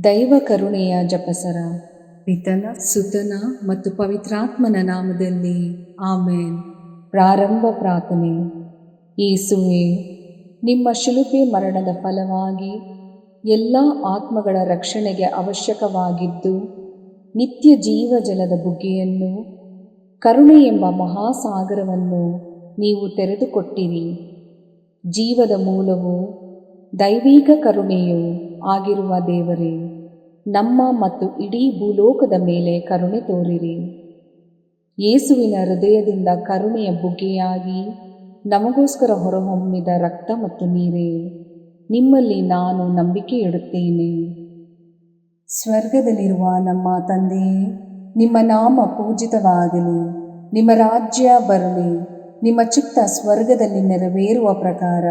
ದೈವ ಕರುಣೆಯ ಜಪಸರ. ಪಿತನ, ಸುತನ ಮತ್ತು ಪವಿತ್ರಾತ್ಮನ ನಾಮದಲ್ಲಿ ಆಮೇನ್. ಪ್ರಾರಂಭ ಪ್ರಾರ್ಥನೆ. ಯೇಸುವೇ, ನಿಮ್ಮ ಶಿಲುಬೆ ಮರಣದ ಫಲವಾಗಿ ಎಲ್ಲ ಆತ್ಮಗಳ ರಕ್ಷಣೆಗೆ ಅವಶ್ಯಕವಾಗಿದ್ದು ನಿತ್ಯ ಜೀವ ಜಲದ ಬುಗ್ಗೆಯನ್ನು, ಕರುಣೆ ಎಂಬ ಮಹಾಸಾಗರವನ್ನು ನೀವು ತೆರೆದುಕೊಟ್ಟಿರಿ. ಜೀವದ ಮೂಲವು ದೈವಿಕ ಕರುಣೆಯೂ ಆಗಿರುವ ದೇವರೇ, ನಮ್ಮ ಮತ್ತು ಇಡೀ ಭೂಲೋಕದ ಮೇಲೆ ಕರುಣೆ ತೋರಿರಿ. ಯೇಸುವಿನ ಹೃದಯದಿಂದ ಕರುಣೆಯ ಬುಗ್ಗೆಯಾಗಿ ನಮಗೋಸ್ಕರ ಹೊರಹೊಮ್ಮಿದ ರಕ್ತ ಮತ್ತು ನೀರೇ, ನಿಮ್ಮಲ್ಲಿ ನಾನು ನಂಬಿಕೆ ಇಡುತ್ತೇನೆ. ಸ್ವರ್ಗದಲ್ಲಿರುವ ನಮ್ಮ ತಂದೆಯೇ, ನಿಮ್ಮ ನಾಮ ಪೂಜಿತವಾಗಲಿ, ನಿಮ್ಮ ರಾಜ್ಯ ಬರಲಿ, ನಿಮ್ಮ ಚಿತ್ತ ಸ್ವರ್ಗದಲ್ಲಿ ನೆರವೇರುವ ಪ್ರಕಾರ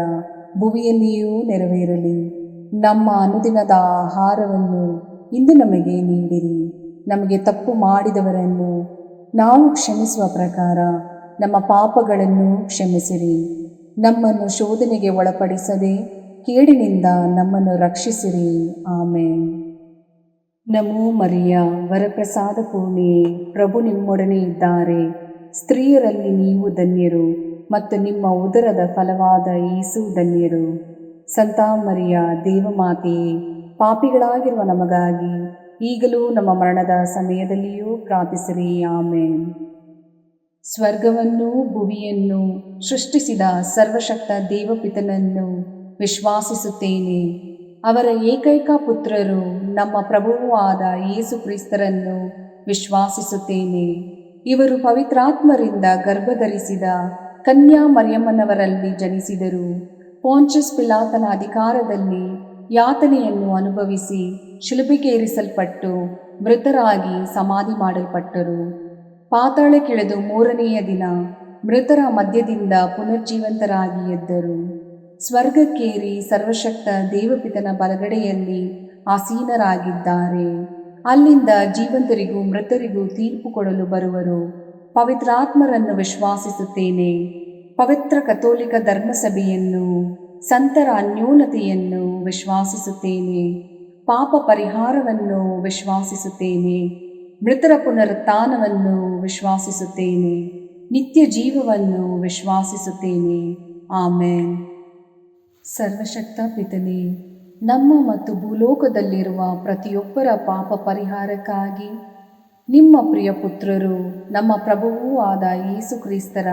ಭುವಿಯಲ್ಲಿಯೂ ನೆರವೇರಲಿ. ನಮ್ಮ ಅನುದಿನದ ಆಹಾರವನ್ನು ಇಂದು ನಮಗೆ ನೀಡಿರಿ. ನಮಗೆ ತಪ್ಪು ಮಾಡಿದವರನ್ನು ನಾವು ಕ್ಷಮಿಸುವ ಪ್ರಕಾರ ನಮ್ಮ ಪಾಪಗಳನ್ನು ಕ್ಷಮಿಸಿರಿ. ನಮ್ಮನ್ನು ಶೋಧನೆಗೆ ಒಳಪಡಿಸದೆ ಕೇಡಿನಿಂದ ನಮ್ಮನ್ನು ರಕ್ಷಿಸಿರಿ. ಆಮೇನ್. ನಮೋ ಮರಿಯ, ವರಪ್ರಸಾದ ಪೂರ್ಣಿಯೇ, ಪ್ರಭು ನಿಮ್ಮೊಡನೆ ಇದ್ದಾರೆ. ಸ್ತ್ರೀಯರಲ್ಲಿ ನೀವು ಧನ್ಯರು ಮತ್ತು ನಿಮ್ಮ ಉದರದ ಫಲವಾದ ಯೇಸು ಧನ್ಯರು. ಸಂತ ಮರಿಯ, ದೇವಮಾತೆಯೇ, ಪಾಪಿಗಳಾಗಿರುವ ನಮಗಾಗಿ ಈಗಲೂ ನಮ್ಮ ಮರಣದ ಸಮಯದಲ್ಲಿಯೂ ಪ್ರಾರ್ಥಿಸಿರಿ. ಆಮೇನ್. ಸ್ವರ್ಗವನ್ನು ಭುವಿಯನ್ನು ಸೃಷ್ಟಿಸಿದ ಸರ್ವಶಕ್ತ ದೇವಪಿತನನ್ನು ವಿಶ್ವಾಸಿಸುತ್ತೇನೆ. ಅವರ ಏಕೈಕ ಪುತ್ರರು ನಮ್ಮ ಪ್ರಭುವೂ ಆದ ಯೇಸು ಕ್ರಿಸ್ತರನ್ನು ವಿಶ್ವಾಸಿಸುತ್ತೇನೆ. ಇವರು ಪವಿತ್ರಾತ್ಮರಿಂದ ಗರ್ಭಧರಿಸಿದ ಕನ್ಯಾ ಮರಿಯಮ್ಮನವರಲ್ಲಿ ಜನಿಸಿದರು. ಪೋಂಚಸ್ ಪಿಲಾತನ ಅಧಿಕಾರದಲ್ಲಿ ಯಾತನೆಯನ್ನು ಅನುಭವಿಸಿ ಶಿಲುಬೆಗೇರಿಸಲ್ಪಟ್ಟು ಮೃತರಾಗಿ ಸಮಾಧಿ ಮಾಡಲ್ಪಟ್ಟರು. ಪಾತಾಳಕ್ಕಿಳಿದು ಮೂರನೆಯ ದಿನ ಮೃತರ ಮಧ್ಯದಿಂದ ಪುನರ್ಜೀವಂತರಾಗಿ ಎದ್ದರು. ಸ್ವರ್ಗಕ್ಕೇರಿ ಸರ್ವಶಕ್ತ ದೇವಪಿತನ ಬಲಗಡೆಯಲ್ಲಿ ಆಸೀನರಾಗಿದ್ದಾರೆ. ಅಲ್ಲಿಂದ ಜೀವಂತರಿಗೂ ಮೃತರಿಗೂ ತೀರ್ಪು ಕೊಡಲು ಬರುವರು. ಪವಿತ್ರಾತ್ಮರನ್ನು ವಿಶ್ವಾಸಿಸುತ್ತೇನೆ. ಪವಿತ್ರ ಕಥೋಲಿಕ ಧರ್ಮಸಭೆಯನ್ನು, ಸಂತರ ಅನ್ಯೋನ್ಯತೆಯನ್ನು ವಿಶ್ವಾಸಿಸುತ್ತೇನೆ. ಪಾಪ ಪರಿಹಾರವನ್ನು ವಿಶ್ವಾಸಿಸುತ್ತೇನೆ. ಮೃತರ ಪುನರುತ್ಥಾನವನ್ನು ವಿಶ್ವಾಸಿಸುತ್ತೇನೆ. ನಿತ್ಯ ಜೀವವನ್ನು ವಿಶ್ವಾಸಿಸುತ್ತೇನೆ. ಆಮೇನ್. ಸರ್ವಶಕ್ತ ಪಿತನೇ, ನಮ್ಮ ಮತ್ತು ಭೂಲೋಕದಲ್ಲಿರುವ ಪ್ರತಿಯೊಬ್ಬರ ಪಾಪ ಪರಿಹಾರಕ್ಕಾಗಿ ನಿಮ್ಮ ಪ್ರಿಯ ಪುತ್ರರು, ನಮ್ಮ ಪ್ರಭುವೂ ಆದ ಯೇಸು ಕ್ರಿಸ್ತರ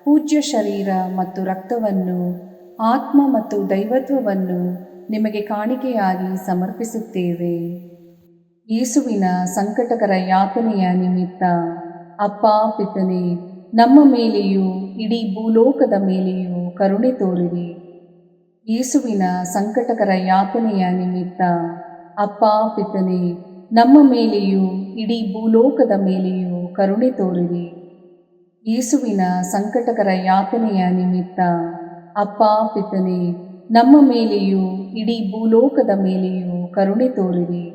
ಪೂಜ್ಯ ಶರೀರ ಮತ್ತು ರಕ್ತವನ್ನು, ಆತ್ಮ ಮತ್ತು ದೈವತ್ವವನ್ನು ನಿಮಗೆ ಕಾಣಿಕೆಯಾಗಿ ಸಮರ್ಪಿಸುತ್ತೇವೆ. ಯೇಸುವಿನ ಸಂಕಟಕರ ಯಾತನೆಯ ನಿಮಿತ್ತ ಅಪ್ಪ ಪಿತನೇ, ನಮ್ಮ ಮೇಲೆಯೂ ಇಡೀ ಭೂಲೋಕದ ಮೇಲೆಯೂ ಕರುಣೆ ತೋರಿರಿ. ಯೇಸುವಿನ ಸಂಕಟಕರ ಯಾತನೆಯ ನಿಮಿತ್ತ ಅಪ್ಪ ಪಿತನೇ, ನಮ್ಮ ಮೇಲೆಯೂ ಇಡೀ ಭೂಲೋಕದ ಮೇಲೆಯೂ ಕರುಣೆ ತೋರಿರಿ. ಯೇಸುವಿನ ಸಂಕಟಕರ ಯಾತನೆಯ ನಿಮಿತ್ತ ಅಪ್ಪ ಪಿತನೇ, ನಮ್ಮ ಮೇಲೆಯೂ ಇಡೀ ಭೂಲೋಕದ ಮೇಲೆಯೂ ಕರುಣೆ ತೋರಿರಿ.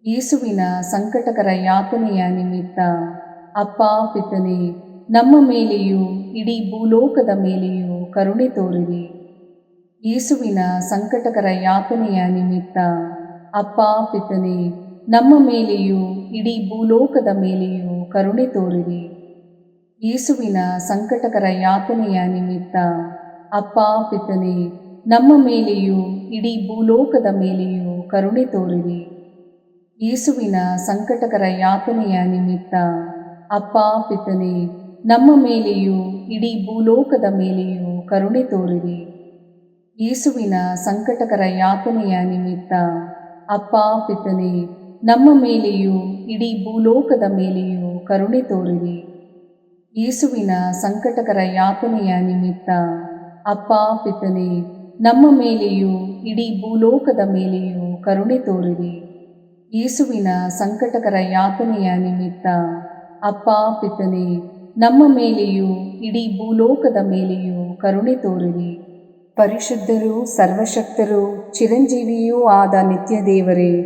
ಯೇಸುವಿನ ಸಂಕಟಕರ ಯಾತನೆಯ ನಿಮಿತ್ತ ಅಪ್ಪ ಪಿತನೇ, ನಮ್ಮ ಮೇಲೆಯೂ ಇಡೀ ಭೂಲೋಕದ ಮೇಲೆಯೂ ಕರುಣೆ ತೋರಿರಿ. ಯೇಸುವಿನ ಸಂಕಟಕರ ಯಾತನೆಯ ನಿಮಿತ್ತ ಅಪ್ಪ ಪಿತನೇ, ನಮ್ಮ ಮೇಲೆಯೂ ಇಡೀ ಭೂಲೋಕದ ಮೇಲೆಯೂ ಕರುಣೆ ತೋರಿರಿ. ಯೇಸುವಿನ ಸಂಕಟಕರ ಯಾತನೆಯ ನಿಮಿತ್ತ ಅಪ್ಪ ಪಿತನೇ, ನಮ್ಮ ಮೇಲೆಯೂ ಇಡೀ ಭೂಲೋಕದ ಮೇಲೆಯೂ ಕರುಣೆ ತೋರಿರಿ. ಯೇಸುವಿನ ಸಂಕಟಕರ ಯಾತನೆಯ ನಿಮಿತ್ತ ಅಪ್ಪ ಪಿತನೇ, ನಮ್ಮ ಮೇಲೆಯೂ ಇಡೀ ಭೂಲೋಕದ ಮೇಲೆಯೂ ಕರುಣೆ ತೋರಿರಿ. ಯೇಸುವಿನ ಸಂಕಟಕರ ಯಾತನೆಯ ನಿಮಿತ್ತ ಅಪ್ಪ ಪಿತನೇ, ನಮ್ಮ ಮೇಲೆಯೂ ಇಡೀ ಭೂಲೋಕದ ಮೇಲೆಯೂ ಕರುಣೆ ತೋರಿರಿ. ಯೇಸುವಿನ ಸಂಕಟಕರ ಯಾತನೆಯ ನಿಮಿತ್ತ ಅಪ್ಪ ಪಿತನೇ, ನಮ್ಮ ಮೇಲೆಯೂ ಇಡೀ ಭೂಲೋಕದ ಮೇಲೆಯೂ ಕರುಣೆ ತೋರಿರಿ. ಯೇಸುವಿನ ಸಂಕಟಕರ ಯಾತನೆಯ ನಿಮಿತ್ತ ಅಪ್ಪ ಪಿತನೇ, ನಮ್ಮ ಮೇಲೆಯೂ ಇಡೀ ಭೂಲೋಕದ ಮೇಲೆಯೂ ಕರುಣೆ ತೋರಿರಿ. ಪರಿಶುದ್ಧರೂ ಸರ್ವಶಕ್ತರೂ ಚಿರಂಜೀವಿಯೂ ಆದ ನಿತ್ಯ ದೇವರೇ,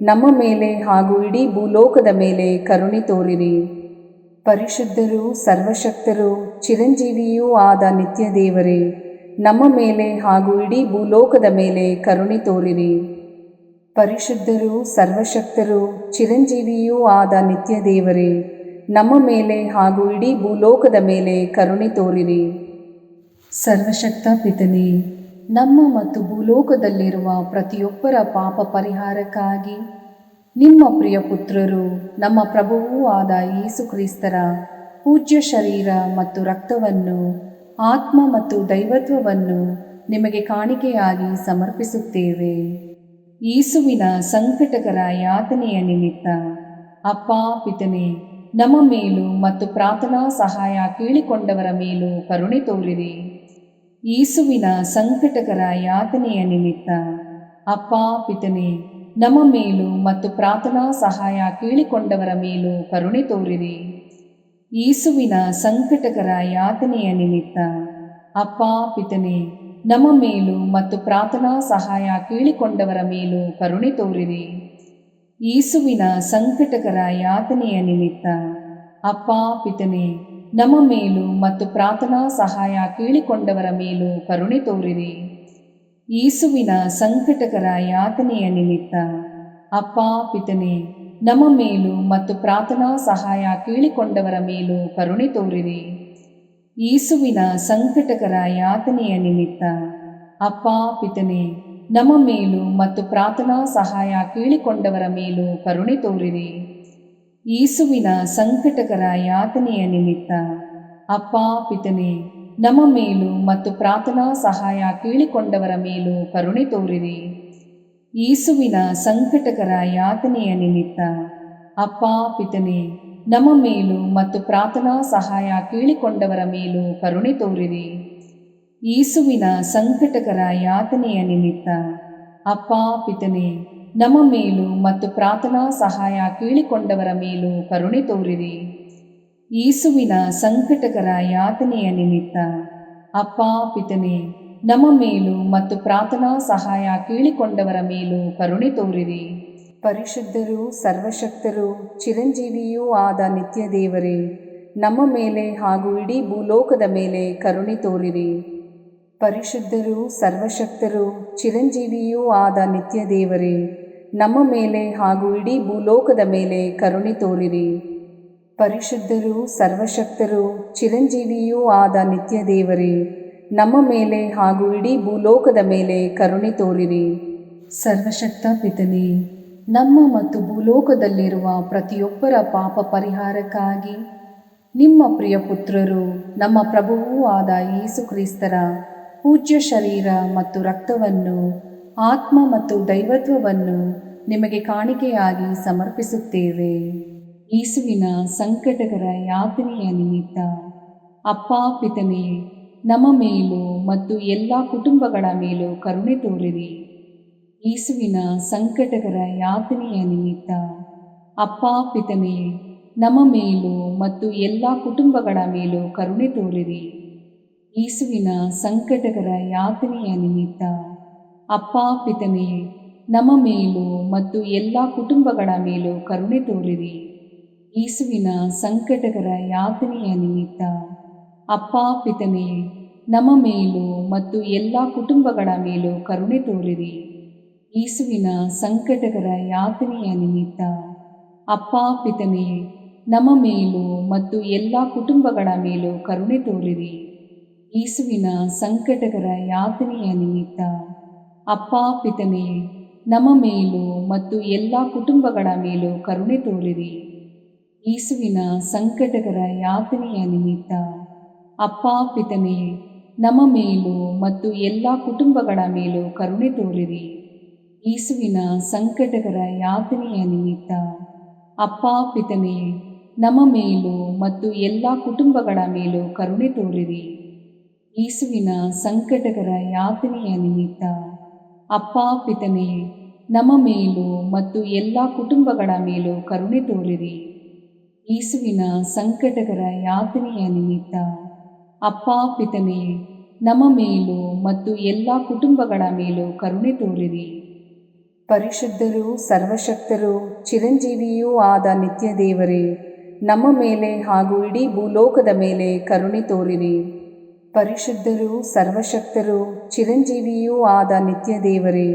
ನಮ್ಮ ಮೇಲೆ ಹಾಗೂ ಇಡೀ ಭೂಲೋಕದ ಮೇಲೆ ಕರುಣೆ ತೋರಿರಿ. ಪರಿಶುದ್ಧರೂ ಸರ್ವಶಕ್ತರೂ ಚಿರಂಜೀವಿಯೂ ಆದ ನಿತ್ಯ ದೇವರೇ, ನಮ್ಮ ಮೇಲೆ ಹಾಗೂ ಇಡೀ ಭೂಲೋಕದ ಮೇಲೆ ಕರುಣೆ ತೋರಿರಿ. ಪರಿಶುದ್ಧರೂ ಸರ್ವಶಕ್ತರೂ ಚಿರಂಜೀವಿಯೂ ಆದ ನಿತ್ಯ ದೇವರೇ, ನಮ್ಮ ಮೇಲೆ ಹಾಗೂ ಇಡೀ ಭೂಲೋಕದ ಮೇಲೆ ಕರುಣೆ ತೋರಿರಿ. ಸರ್ವಶಕ್ತ ಪಿತನೇ, ನಮ್ಮ ಮತ್ತು ಭೂಲೋಕದಲ್ಲಿರುವ ಪ್ರತಿಯೊಬ್ಬರ ಪಾಪ ಪರಿಹಾರಕ್ಕಾಗಿ ನಿಮ್ಮ ಪ್ರಿಯ ಪುತ್ರರು, ನಮ್ಮ ಪ್ರಭುವೂ ಆದ ಯೇಸು ಕ್ರಿಸ್ತರ ಪೂಜ್ಯ ಶರೀರ ಮತ್ತು ರಕ್ತವನ್ನು, ಆತ್ಮ ಮತ್ತು ದೈವತ್ವವನ್ನು ನಿಮಗೆ ಕಾಣಿಕೆಯಾಗಿ ಸಮರ್ಪಿಸುತ್ತೇವೆ. ಯೇಸುವಿನ ಸಂಕಟಕರ ಯಾತನೆಯ ನಿಮಿತ್ತ ಅಪ್ಪ ಪಿತನೇ, ನಮ್ಮ ಮೇಲೂ ಮತ್ತು ಪ್ರಾರ್ಥನಾ ಸಹಾಯ ಕೇಳಿಕೊಂಡವರ ಮೇಲೂ ಕರುಣೆ ತೋರಿರಿ. ಯೇಸುವಿನ ಸಂಕಟಕರ ಯಾತನೆಯ ನಿಮಿತ್ತ ಅಪ್ಪ ಪಿತನೇ, ನಮ್ಮ ಮೇಲೂ ಮತ್ತು ಪ್ರಾರ್ಥನಾ ಸಹಾಯ ಕೇಳಿಕೊಂಡವರ ಮೇಲೂ ಕರುಣೆ ತೋರಿರಿ. ಯೇಸುವಿನ ಸಂಕಟಕರ ಯಾತನೆಯ ನಿಮಿತ್ತ ಅಪ್ಪ ಪಿತನೇ, ನಮ್ಮ ಮೇಲೂ ಮತ್ತು ಪ್ರಾರ್ಥನಾ ಸಹಾಯ ಕೇಳಿಕೊಂಡವರ ಮೇಲೂ ಕರುಣೆ ತೋರಿರಿ. ಯೇಸುವಿನ ಸಂಕಟಕರ ಯಾತನೆಯ ನಿಮಿತ್ತ ಅಪ್ಪ ಪಿತನೇ, ನಮ್ಮ ಮೇಲೂ ಮತ್ತು ಪ್ರಾರ್ಥನಾ ಸಹಾಯ ಕೇಳಿಕೊಂಡವರ ಮೇಲೂ ಕರುಣೆ ತೋರಿರಿ. ಯೇಸುವಿನ ಸಂಕಟಕರ ಯಾತನೆಯ ನಿಮಿತ್ತ ಅಪ್ಪ ಪಿತನೇ, ನಮ್ಮ ಮೇಲೂ ಮತ್ತು ಪ್ರಾರ್ಥನಾ ಸಹಾಯ ಕೇಳಿಕೊಂಡವರ ಮೇಲೂ ಕರುಣೆ ತೋರಿರಿ. ಯೇಸುವಿನ ಸಂಕಟಕರ ಯಾತನೆಯ ನಿಮಿತ್ತ ಅಪ್ಪ ಪಿತನೇ, ನಮ್ಮ ಮೇಲೂ ಮತ್ತು ಪ್ರಾರ್ಥನಾ ಸಹಾಯ ಕೇಳಿಕೊಂಡವರ ಮೇಲೂ ಕರುಣೆ ತೋರಿರಿ. ಯೇಸುವಿನ ಸಂಕಟಕರ ಯಾತನೆಯ ನಿಮಿತ್ತ ಅಪ್ಪ ಪಿತನೇ, ನಮ್ಮ ಮೇಲೂ ಮತ್ತು ಪ್ರಾರ್ಥನಾ ಸಹಾಯ ಕೇಳಿಕೊಂಡವರ ಮೇಲೂ ಕರುಣೆ ತೋರಿರಿ. ಯೇಸುವಿನ ಸಂಕಟಕರ ಯಾತನೆಯ ನಿಮಿತ್ತ ಅಪ್ಪ ಪಿತನೇ, ನಮ್ಮ ಮೇಲೂ ಮತ್ತು ಪ್ರಾರ್ಥನಾ ಸಹಾಯ ಕೇಳಿಕೊಂಡವರ ಮೇಲೂ ಕರುಣೆ ತೋರಿರಿ. ಯೇಸುವಿನ ಸಂಕಟಕರ ಯಾತನೆಯ ನಿಮಿತ್ತ ಅಪ್ಪ ಪಿತನೇ, ನಮ್ಮ ಮೇಲೂ ಮತ್ತು ಪ್ರಾರ್ಥನಾ ಸಹಾಯ ಕೇಳಿಕೊಂಡವರ ಮೇಲೂ ಕರುಣೆ ತೋರಿರಿ. ಯೇಸುವಿನ ಸಂಕಟಕರ ಯಾತನೆಯ ನಿಮಿತ್ತ ಅಪ್ಪ ಪಿತನೇ, ನಮ್ಮ ಮೇಲೂ ಮತ್ತು ಪ್ರಾರ್ಥನಾ ಸಹಾಯ ಕೇಳಿಕೊಂಡವರ ಮೇಲೂ ಕರುಣೆ ತೋರಿರಿ. ಪರಿಶುದ್ಧರೂ ಸರ್ವಶಕ್ತರೂ ಚಿರಂಜೀವಿಯೂ ಆದ ನಿತ್ಯ ದೇವರೇ, ನಮ್ಮ ಮೇಲೆ ಹಾಗೂ ಇಡೀ ಭೂಲೋಕದ ಮೇಲೆ ಕರುಣೆ ತೋರಿರಿ. ಪರಿಶುದ್ಧರೂ ಸರ್ವಶಕ್ತರೂ ಚಿರಂಜೀವಿಯೂ ಆದ ನಿತ್ಯ ದೇವರೇ, ನಮ್ಮ ಮೇಲೆ ಹಾಗೂ ಇಡೀ ಭೂಲೋಕದ ಮೇಲೆ ಕರುಣೆ ತೋರಿರಿ. ಪರಿಶುದ್ಧರೂ ಸರ್ವಶಕ್ತರೂ ಚಿರಂಜೀವಿಯೂ ಆದ ನಿತ್ಯ ದೇವರೇ, ನಮ್ಮ ಮೇಲೆ ಹಾಗೂ ಇಡೀ ಭೂಲೋಕದ ಮೇಲೆ ಕರುಣೆ ತೋರಿರಿ. ಸರ್ವಶಕ್ತ ಪಿತನೇ, ನಮ್ಮ ಮತ್ತು ಭೂಲೋಕದಲ್ಲಿರುವ ಪ್ರತಿಯೊಬ್ಬರ ಪಾಪ ಪರಿಹಾರಕ್ಕಾಗಿ ನಿಮ್ಮ ಪ್ರಿಯ ಪುತ್ರರು, ನಮ್ಮ ಪ್ರಭುವೂ ಆದ ಯೇಸು ಕ್ರಿಸ್ತರ ಪೂಜ್ಯ ಶರೀರ ಮತ್ತು ರಕ್ತವನ್ನು, ಆತ್ಮ ಮತ್ತು ದೈವತ್ವವನ್ನು ನಿಮಗೆ ಕಾಣಿಕೆಯಾಗಿ ಸಮರ್ಪಿಸುತ್ತೇವೆ. ಯೇಸುವಿನ ಸಂಕಟಕರ ಯಾತನೆಯ ನಿಮಿತ್ತ ಅಪ್ಪ ಪಿತನೇ, ನಮ್ಮ ಮೇಲೂ ಮತ್ತು ಎಲ್ಲ ಕುಟುಂಬಗಳ ಮೇಲೂ ಕರುಣೆ ತೋರಿರಿ. ಯೇಸುವಿನ ಸಂಕಟಕರ ಯಾತನೆಯ ನಿಮಿತ್ತ ಅಪ್ಪ ಪಿತನೇ, ನಮ್ಮ ಮೇಲೂ ಮತ್ತು ಎಲ್ಲ ಕುಟುಂಬಗಳ ಮೇಲೂ ಕರುಣೆ ತೋರಿರಿ. ಯೇಸುವಿನ ಸಂಕಟಕರ ಯಾತನೆಯ ನಿಮಿತ್ತ ಅಪ್ಪ ಪಿತನೇ, ನಮ್ಮ ಮೇಲೂ ಮತ್ತು ಎಲ್ಲ ಕುಟುಂಬಗಳ ಮೇಲೂ ಕರುಣೆ ತೋರಿರಿ. ಯೇಸುವಿನ ಸಂಕಟಕರ ಯಾತನೆಯ ನಿಮಿತ್ತ ಅಪ್ಪ ಪಿತನೇ, ನಮ್ಮ ಮೇಲೂ ಮತ್ತು ಎಲ್ಲ ಕುಟುಂಬಗಳ ಮೇಲೂ ಕರುಣೆ ತೋರಿರಿ. ಯೇಸುವಿನ ಸಂಕಟಕರ ಯಾತನೆಯ ನಿಮಿತ್ತ ಅಪ್ಪ ಪಿತನೇ, ನಮ್ಮ ಮೇಲೂ ಮತ್ತು ಎಲ್ಲ ಕುಟುಂಬಗಳ ಮೇಲೂ ಕರುಣೆ ತೋರಿರಿ. ಯೇಸುವಿನ ಸಂಕಟಕರ ಯಾತನೆಯ ನಿಮಿತ್ತ ಅಪ್ಪ ಪಿತನೇ, ನಮ್ಮ ಮೇಲೂ ಮತ್ತು ಎಲ್ಲ ಕುಟುಂಬಗಳ ಮೇಲೂ ಕರುಣೆ ತೋರಿರಿ. ಯೇಸುವಿನ ಸಂಕಟಕರ ಯಾತನೆಯ ನಿಮಿತ್ತ ಅಪ್ಪ ಪಿತನೇ, ನಮ್ಮ ಮೇಲೂ ಮತ್ತು ಎಲ್ಲ ಕುಟುಂಬಗಳ ಮೇಲೂ ಕರುಣೆ ತೋರಿರಿ. ಯೇಸುವಿನ ಸಂಕಟಕರ ಯಾತನೆಯ ನಿಮಿತ್ತ ಅಪ್ಪ ಪಿತನೇ, ನಮ್ಮ ಮೇಲೂ ಮತ್ತು ಎಲ್ಲ ಕುಟುಂಬಗಳ ಮೇಲೂ ಕರುಣೆ ತೋರಿರಿ. ಯೇಸುವಿನ ಸಂಕಟಕರ ಯಾತನೆಯ ನಿಮಿತ್ತ ಅಪ್ಪ ಪಿತನೇ, ನಮ್ಮ ಮೇಲೂ ಮತ್ತು ಎಲ್ಲ ಕುಟುಂಬಗಳ ಮೇಲೂ ಕರುಣೆ ತೋರಿರಿ. ಯೇಸುವಿನ ಸಂಕಟಕರ ಯಾತನೆಯ ನಿಮಿತ್ತ ಅಪ್ಪ ಪಿತನೇ, ನಮ್ಮ ಮೇಲೂ ಮತ್ತು ಎಲ್ಲ ಕುಟುಂಬಗಳ ಮೇಲೂ ಕರುಣೆ ತೋರಿರಿ. ಪರಿಶುದ್ಧರೂ ಸರ್ವಶಕ್ತರೂ ಚಿರಂಜೀವಿಯೂ ಆದ ನಿತ್ಯ ದೇವರೇ, ನಮ್ಮ ಮೇಲೆ ಹಾಗೂ ಇಡೀ ಭೂಲೋಕದ ಮೇಲೆ ಕರುಣೆ ತೋರಿರಿ. ಪರಿಶುದ್ಧರೂ ಸರ್ವಶಕ್ತರೂ ಚಿರಂಜೀವಿಯೂ ಆದ ನಿತ್ಯ ದೇವರೇ,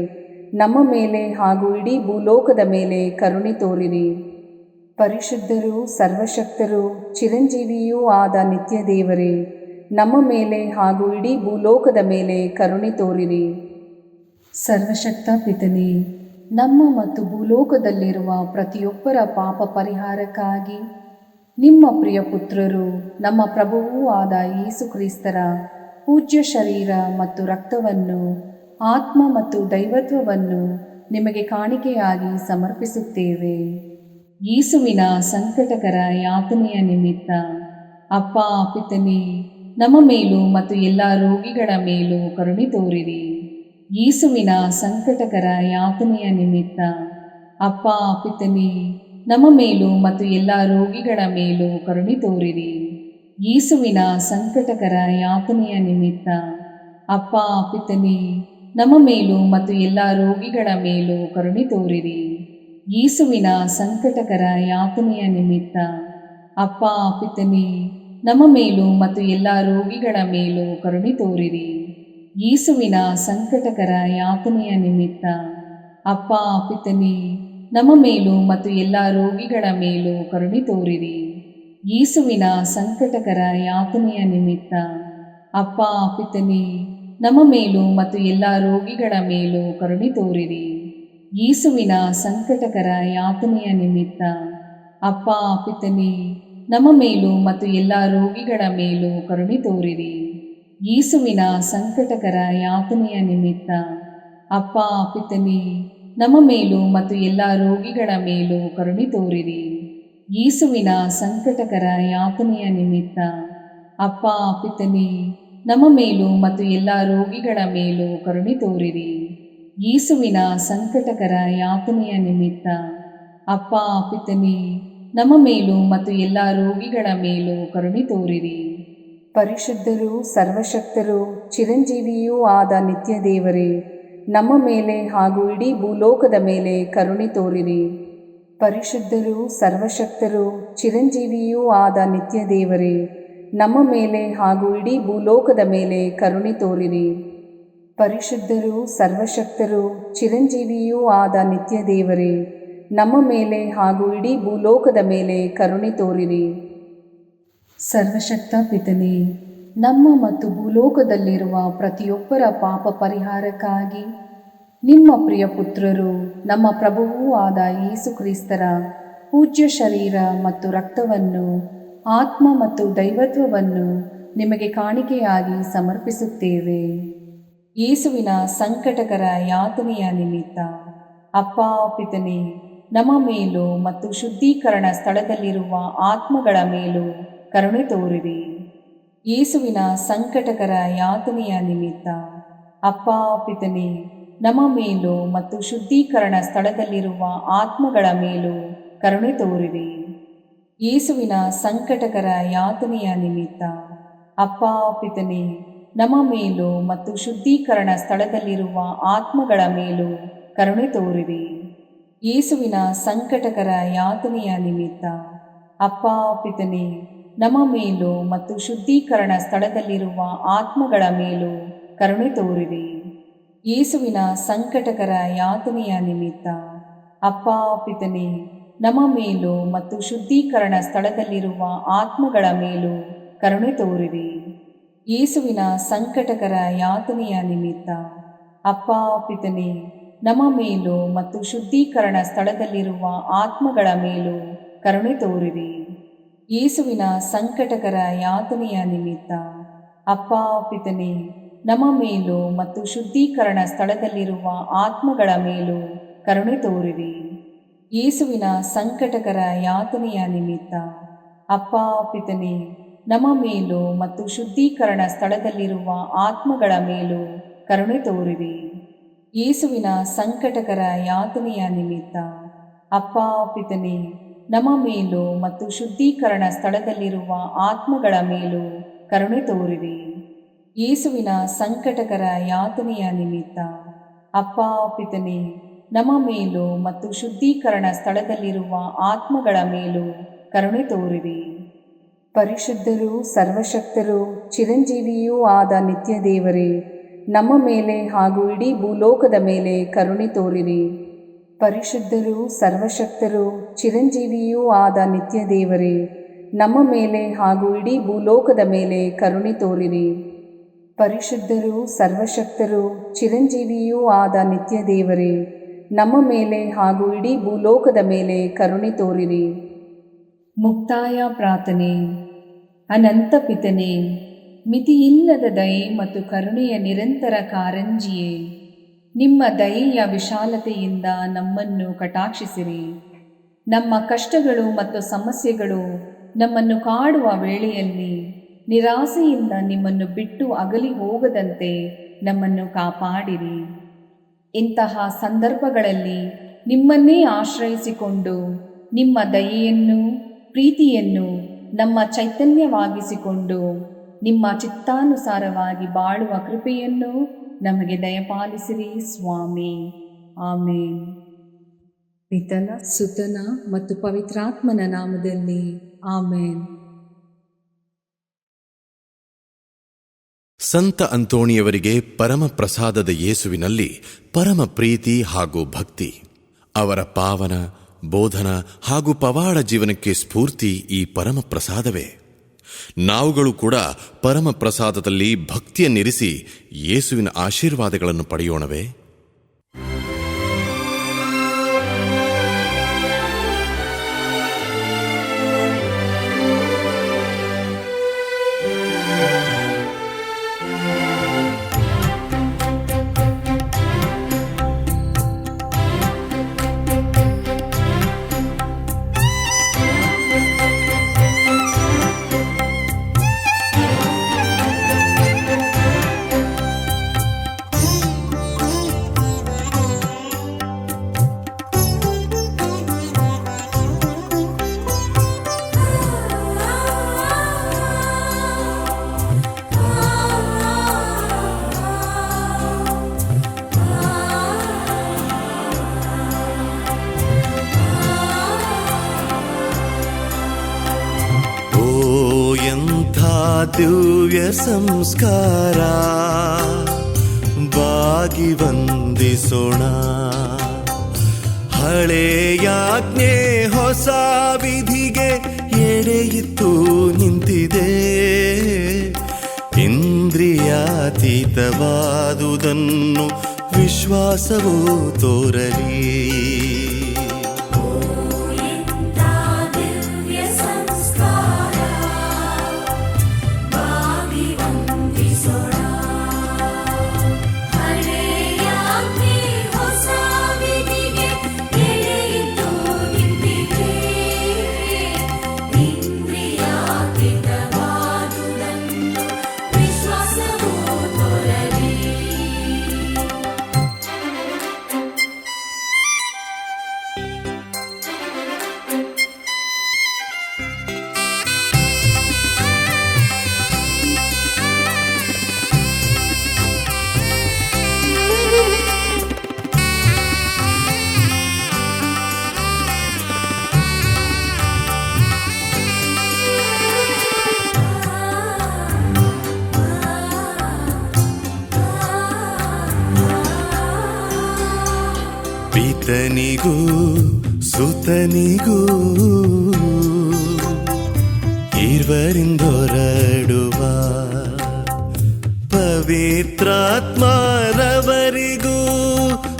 ನಮ್ಮ ಮೇಲೆ ಹಾಗೂ ಇಡೀ ಭೂಲೋಕದ ಮೇಲೆ ಕರುಣೆ ತೋರಿರಿ. ಪರಿಶುದ್ಧರೂ ಸರ್ವಶಕ್ತರೂ ಚಿರಂಜೀವಿಯೂ ಆದ ನಿತ್ಯ ದೇವರೇ, ನಮ್ಮ ಮೇಲೆ ಹಾಗೂ ಇಡೀ ಭೂಲೋಕದ ಮೇಲೆ ಕರುಣೆ ತೋರಿರಿ. ಸರ್ವಶಕ್ತ ಪಿತನೇ, ನಮ್ಮ ಮತ್ತು ಭೂಲೋಕದಲ್ಲಿರುವ ಪ್ರತಿಯೊಬ್ಬರ ಪಾಪ ಪರಿಹಾರಕ್ಕಾಗಿ ನಿಮ್ಮ ಪ್ರಿಯ ಪುತ್ರರು, ನಮ್ಮ ಪ್ರಭುವೂ ಆದ ಯೇಸು ಕ್ರಿಸ್ತರ ಪೂಜ್ಯ ಶರೀರ ಮತ್ತು ರಕ್ತವನ್ನು, ಆತ್ಮ ಮತ್ತು ದೈವತ್ವವನ್ನು ನಿಮಗೆ ಕಾಣಿಕೆಯಾಗಿ ಸಮರ್ಪಿಸುತ್ತೇವೆ. ಯೇಸುವಿನ ಸಂಕಟಕರ ಯಾತನೆಯ ನಿಮಿತ್ತ ಅಪ್ಪ ಪಿತನೇ, ನಮ್ಮ ಮೇಲೂ ಮತ್ತು ಎಲ್ಲ ರೋಗಿಗಳ ಮೇಲೂ ಕರುಣೆ ತೋರಿರಿ. ಯೇಸುವಿನ ಸಂಕಟಕರ ಯಾತನೆಯ ನಿಮಿತ್ತ ಅಪ್ಪ ಪಿತನೇ, ನಮ್ಮ ಮೇಲೂ ಮತ್ತು ಎಲ್ಲ ರೋಗಿಗಳ ಮೇಲೂ ಕರುಣೆ ತೋರಿರಿ. ಯೇಸುವಿನ ಸಂಕಟಕರ ಯಾತನೆಯ ನಿಮಿತ್ತ ಅಪ್ಪ ಪಿತನೇ, ನಮ್ಮ ಮೇಲೂ ಮತ್ತು ಎಲ್ಲ ರೋಗಿಗಳ ಮೇಲೂ ಕರುಣೆ ತೋರಿರಿ. ಯೇಸುವಿನ ಸಂಕಟಕರ ಯಾತನೆಯ ನಿಮಿತ್ತ ಅಪ್ಪ ಪಿತನೇ, ನಮ್ಮ ಮೇಲೂ ಮತ್ತು ಎಲ್ಲ ರೋಗಿಗಳ ಮೇಲೂ ಕರುಣೆ ತೋರಿರಿ. ಯೇಸುವಿನ ಸಂಕಟಕರ ಯಾತನೆಯ ನಿಮಿತ್ತ ಅಪ್ಪ ಪಿತನೇ, ನಮ್ಮ ಮೇಲೂ ಮತ್ತು ಎಲ್ಲ ರೋಗಿಗಳ ಮೇಲೂ ಕರುಣೆ ತೋರಿರಿ. ಯೇಸುವಿನ ಸಂಕಟಕರ ಯಾತನೆಯ ನಿಮಿತ್ತ ಅಪ್ಪ ಪಿತನೇ, ನಮ್ಮ ಮೇಲೂ ಮತ್ತು ಎಲ್ಲ ರೋಗಿಗಳ ಮೇಲೂ ಕರುಣೆ ತೋರಿರಿ. ಯೇಸುವಿನ ಸಂಕಟಕರ ಯಾತನೆಯ ನಿಮಿತ್ತ ಅಪ್ಪ ಪಿತನೇ, ನಮ್ಮ ಮೇಲೂ ಮತ್ತು ಎಲ್ಲ ರೋಗಿಗಳ ಮೇಲೂ ಕರುಣೆ ತೋರಿರಿ. ಯೇಸುವಿನ ಸಂಕಟಕರ ಯಾತನೆಯ ನಿಮಿತ್ತ ಅಪ್ಪ ಪಿತನೇ, ನಮ್ಮ ಮೇಲೂ ಮತ್ತು ಎಲ್ಲ ರೋಗಿಗಳ ಮೇಲೂ ಕರುಣೆ ತೋರಿರಿ. ಯೇಸುವಿನ ಸಂಕಟಕರ ಯಾತನೆಯ ನಿಮಿತ್ತ ಅಪ್ಪ ಪಿತನೇ, ನಮ್ಮ ಮೇಲೂ ಮತ್ತು ಎಲ್ಲ ರೋಗಿಗಳ ಮೇಲೂ ಕರುಣೆ ತೋರಿರಿ. ಯೇಸುವಿನ ಸಂಕಟಕರ ಯಾತನೆಯ ನಿಮಿತ್ತ ಅಪ್ಪ ಪಿತನೇ, ನಮ್ಮ ಮೇಲೂ ಮತ್ತು ಎಲ್ಲ ರೋಗಿಗಳ ಮೇಲೂ ಕರುಣೆ ತೋರಿರಿ. ಪರಿಶುದ್ಧರೂ ಸರ್ವಶಕ್ತರೂ ಚಿರಂಜೀವಿಯೂ ಆದ ನಿತ್ಯ ದೇವರೇ, ನಮ್ಮ ಮೇಲೆ ಹಾಗೂ ಇಡೀ ಭೂಲೋಕದ ಮೇಲೆ ಕರುಣೆ ತೋರಿರಿ. ಪರಿಶುದ್ಧರೂ ಸರ್ವಶಕ್ತರೂ ಚಿರಂಜೀವಿಯೂ ಆದ ನಿತ್ಯ ದೇವರೇ, ನಮ್ಮ ಮೇಲೆ ಹಾಗೂ ಇಡೀ ಭೂಲೋಕದ ಮೇಲೆ ಕರುಣೆ ತೋರಿರಿ. ಪರಿಶುದ್ಧರೂ ಸರ್ವಶಕ್ತರೂ ಚಿರಂಜೀವಿಯೂ ಆದ ನಿತ್ಯ ದೇವರೇ, ನಮ್ಮ ಮೇಲೆ ಹಾಗೂ ಇಡೀ ಭೂಲೋಕದ ಮೇಲೆ ಕರುಣೆ ತೋರಿರಿ. ಸರ್ವಶಕ್ತ ಪಿತನೇ, ನಮ್ಮ ಮತ್ತು ಭೂಲೋಕದಲ್ಲಿರುವ ಪ್ರತಿಯೊಬ್ಬರ ಪಾಪ ಪರಿಹಾರಕ್ಕಾಗಿ ನಿಮ್ಮ ಪ್ರಿಯ ಪುತ್ರರು, ನಮ್ಮ ಪ್ರಭುವೂ ಆದ ಯೇಸು ಕ್ರಿಸ್ತರ ಪೂಜ್ಯ ಶರೀರ ಮತ್ತು ರಕ್ತವನ್ನು, ಆತ್ಮ ಮತ್ತು ದೈವತ್ವವನ್ನು ನಿಮಗೆ ಕಾಣಿಕೆಯಾಗಿ ಸಮರ್ಪಿಸುತ್ತೇವೆ. ಯೇಸುವಿನ ಸಂಕಟಕರ ಯಾತನೆಯ ನಿಮಿತ್ತ ಅಪ್ಪ ಪಿತನೇ, ನಮ್ಮ ಮೇಲೂ ಮತ್ತು ಶುದ್ಧೀಕರಣ ಸ್ಥಳದಲ್ಲಿರುವ ಆತ್ಮಗಳ ಮೇಲೂ ಕರುಣೆ ತೋರಿರಿ. ಯೇಸುವಿನ ಸಂಕಟಕರ ಯಾತನೆಯ ನಿಮಿತ್ತ ಅಪ್ಪ ಪಿತನೇ, ನಮ್ಮ ಮೇಲೂ ಮತ್ತು ಶುದ್ಧೀಕರಣ ಸ್ಥಳದಲ್ಲಿರುವ ಆತ್ಮಗಳ ಮೇಲೂ ಕರುಣೆ ತೋರಿರಿ. ಯೇಸುವಿನ ಸಂಕಟಕರ ಯಾತನೆಯ ನಿಮಿತ್ತ ಅಪ್ಪ ಪಿತನೇ, ನಮ್ಮ ಮೇಲೂ ಮತ್ತು ಶುದ್ಧೀಕರಣ ಸ್ಥಳದಲ್ಲಿರುವ ಆತ್ಮಗಳ ಮೇಲೂ ಕರುಣೆ ತೋರಿರಿ. ಯೇಸುವಿನ ಸಂಕಟಕರ ಯಾತನೆಯ ನಿಮಿತ್ತ ಅಪ್ಪ ಪಿತನೇ, ನಮ್ಮ ಮೇಲೂ ಮತ್ತು ಶುದ್ಧೀಕರಣ ಸ್ಥಳದಲ್ಲಿರುವ ಆತ್ಮಗಳ ಮೇಲೂ ಕರುಣೆ ತೋರಿರಿ. ಯೇಸುವಿನ ಸಂಕಟಕರ ಯಾತನೆಯ ನಿಮಿತ್ತ ಅಪ್ಪ ಪಿತನೇ, ನಮ್ಮ ಮೇಲೂ ಮತ್ತು ಶುದ್ಧೀಕರಣ ಸ್ಥಳದಲ್ಲಿರುವ ಆತ್ಮಗಳ ಮೇಲೂ ಕರುಣೆ ತೋರಿರಿ. ಯೇಸುವಿನ ಸಂಕಟಕರ ಯಾತನೆಯ ನಿಮಿತ್ತ ಅಪ್ಪ ಪಿತನೇ, ನಮ್ಮ ಮೇಲೂ ಮತ್ತು ಶುದ್ಧೀಕರಣ ಸ್ಥಳದಲ್ಲಿರುವ ಆತ್ಮಗಳ ಮೇಲೂ ಕರುಣೆ ತೋರಿರಿ. ಯೇಸುವಿನ ಸಂಕಟಕರ ಯಾತನೆಯ ನಿಮಿತ್ತ ಅಪ್ಪ ಪಿತನೇ, ನಮ್ಮ ಮೇಲೂ ಮತ್ತು ಶುದ್ಧೀಕರಣ ಸ್ಥಳದಲ್ಲಿರುವ ಆತ್ಮಗಳ ಮೇಲೂ ಕರುಣೆ ತೋರಿರಿ. ಯೇಸುವಿನ ಸಂಕಟಕರ ಯಾತನೆಯ ನಿಮಿತ್ತ ಅಪ್ಪ ಪಿತನೇ, ನಮ್ಮ ಮೇಲೂ ಮತ್ತು ಶುದ್ಧೀಕರಣ ಸ್ಥಳದಲ್ಲಿರುವ ಆತ್ಮಗಳ ಮೇಲೂ ಕರುಣೆ ತೋರಿರಿ. ಯೇಸುವಿನ ಸಂಕಟಕರ ಯಾತನೆಯ ನಿಮಿತ್ತ ಅಪ್ಪ ಪಿತನೇ, ನಮ್ಮ ಮೇಲೂ ಮತ್ತು ಶುದ್ಧೀಕರಣ ಸ್ಥಳದಲ್ಲಿರುವ ಆತ್ಮಗಳ ಮೇಲೂ ಕರುಣೆ ತೋರಿರಿ. ಯೇಸುವಿನ ಸಂಕಟಕರ ಯಾತನೆಯ ನಿಮಿತ್ತ ಅಪ್ಪ ಪಿತನೇ, ನಮ್ಮ ಮೇಲೂ ಮತ್ತು ಶುದ್ಧೀಕರಣ ಸ್ಥಳದಲ್ಲಿರುವ ಆತ್ಮಗಳ ಮೇಲೂ ಕರುಣೆ ತೋರಿರಿ. ಪರಿಶುದ್ಧರೂ ಸರ್ವಶಕ್ತರೂ ಚಿರಂಜೀವಿಯೂ ಆದ ನಿತ್ಯ ದೇವರೇ, ನಮ್ಮ ಮೇಲೆ ಹಾಗೂ ಇಡೀ ಭೂಲೋಕದ ಮೇಲೆ ಕರುಣೆ ತೋರಿರಿ. ಪರಿಶುದ್ಧರೂ ಸರ್ವಶಕ್ತರೂ ಚಿರಂಜೀವಿಯೂ ಆದ ನಿತ್ಯ ದೇವರೇ, ನಮ್ಮ ಮೇಲೆ ಹಾಗೂ ಇಡೀ ಭೂಲೋಕದ ಮೇಲೆ ಕರುಣೆ ತೋರಿರಿ. ಪರಿಶುದ್ಧರೂ ಸರ್ವಶಕ್ತರೂ ಚಿರಂಜೀವಿಯೂ ಆದ ನಿತ್ಯ ದೇವರೇ, ನಮ್ಮ ಮೇಲೆ ಹಾಗೂ ಇಡೀ ಭೂಲೋಕದ ಮೇಲೆ ಕರುಣೆ ತೋರಿರಿ. ಮುಕ್ತಾಯ ಪ್ರಾರ್ಥನೆ. ಅನಂತ ಪಿತನೇ, ಮಿತಿಯಿಲ್ಲದ ದಯೆ ಮತ್ತು ಕರುಣೆಯ ನಿರಂತರ ಕಾರಂಜಿಯೇ, ನಿಮ್ಮ ದಯೆಯ ವಿಶಾಲತೆಯಿಂದ ನಮ್ಮನ್ನು ಕಟಾಕ್ಷಿಸಿರಿ. ನಮ್ಮ ಕಷ್ಟಗಳು ಮತ್ತು ಸಮಸ್ಯೆಗಳು ನಮ್ಮನ್ನು ಕಾಡುವ ವೇಳೆಯಲ್ಲಿ ನಿರಾಸೆಯಿಂದ ನಿಮ್ಮನ್ನು ಬಿಟ್ಟು ಅಗಲಿ ಹೋಗದಂತೆ ನಮ್ಮನ್ನು ಕಾಪಾಡಿರಿ. ಇಂತಹ ಸಂದರ್ಭಗಳಲ್ಲಿ ನಿಮ್ಮನ್ನೇ ಆಶ್ರಯಿಸಿಕೊಂಡು ನಿಮ್ಮ ದಯೆಯನ್ನು ಪ್ರೀತಿಯನ್ನು ನಮ್ಮ ಚೈತನ್ಯವಾಗಿಸಿಕೊಂಡು ನಿಮ್ಮ ಚಿತ್ತಾನುಸಾರವಾಗಿ ಬಾಳುವ ಕೃಪೆಯನ್ನು ನಮಗೆ ದಯಪಾಲಿಸಿರಿ ಸ್ವಾಮಿ. ಆಮೇನ್. ಪಿತನ ಸುತನ ಮತ್ತು ಪವಿತ್ರಾತ್ಮನ ನಾಮದಲ್ಲಿ ಆಮೇನ್. ಸಂತ ಅಂತೋಣಿಯವರಿಗೆ ಪರಮ ಪ್ರಸಾದದ ಯೇಸುವಿನಲ್ಲಿ ಪರಮ ಪ್ರೀತಿ ಹಾಗೂ ಭಕ್ತಿ. ಅವರ ಪಾವನ ಬೋಧನ ಹಾಗೂ ಪವಾಡ ಜೀವನಕ್ಕೆ ಸ್ಫೂರ್ತಿ ಈ ಪರಮ ಪ್ರಸಾದವೇ. ನಾವುಗಳು ಕೂಡ ಪರಮ ಪ್ರಸಾದದಲ್ಲಿ ಭಕ್ತಿಯನ್ನಿರಿಸಿ ಯೇಸುವಿನ ಆಶೀರ್ವಾದಗಳನ್ನು ಪಡೆಯೋಣವೇ? ದಿವ್ಯ ಸಂಸ್ಕಾರ ಬಾಗಿ ವಂದಿಸೋಣ. ಹಳೆಯಾಜ್ಞೆ ಹೊಸ ವಿಧಿಗೆ ಎಡೆಯಿತ್ತು ನಿಂತಿದೆ. ಇಂದ್ರಿಯಾತೀತವಾದುದನ್ನು ವಿಶ್ವಾಸವೂ ತೋರಲಿ. ಪಿತನಿಗೂ ಸುತನಿಗೂ ಇರುವರಿಂದೊರಡುವ ಪವಿತ್ರಾತ್ಮರವರಿಗೂ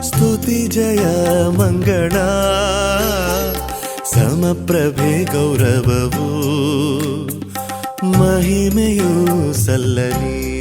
ಸ್ತುತಿ ಜಯ ಮಂಗಳ. ಸಮಪ್ರಭೆ ಗೌರವವು ಮಹಿಮೆಯೂ ಸಲ್ಲಲಿ.